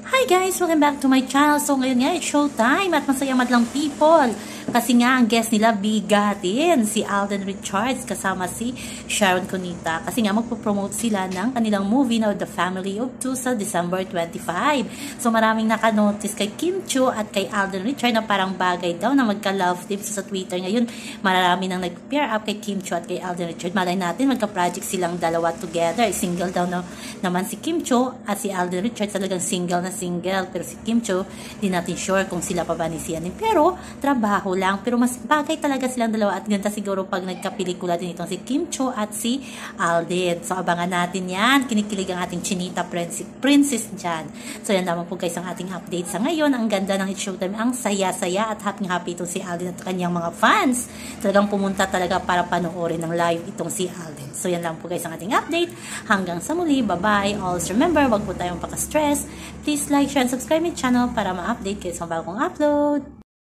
Hi guys! Welcome back to my channel. So ngayon nga, it's showtime at masaya madlang people. Kasi nga, ang guest nila bigatin, si Alden Richards kasama si Sharon Cunita. Kasi nga, magpo-promote sila ng kanilang movie na The Family of Two sa December 25. So maraming nakanotice kay Kim Chiu at kay Alden Richards na parang bagay daw na magka-love team sa Twitter ngayon. Marami nang nag-pair up kay Kim Chiu at kay Alden Richards. Malay natin, magka-project silang dalawa together. Single daw naman si Kim Chiu at si Alden Richards talagang single na single. Pero si Kim Chiu, di natin sure kung sila pa ba ni Sianin. Pero, trabaho lang. Pero mas bagay talaga silang dalawa at ganda siguro pag nagkapelikula din itong si Kim Chiu at si Alden. So, abangan natin yan. Kinikilig ang ating Chinita Princess dyan. So, yan naman po guys ang ating update sa ngayon. Ang ganda ng showtime. Ang saya-saya at happy-happy itong si Alden at kanyang mga fans. Talagang pumunta talaga para panoorin ng live itong si Alden. So, yan lang po guys ang ating update. Hanggang sa muli. Bye-bye. Always remember, wag po tayong paka-stress. Please like, share, and subscribe my channel para ma-update kayo sa bagong upload.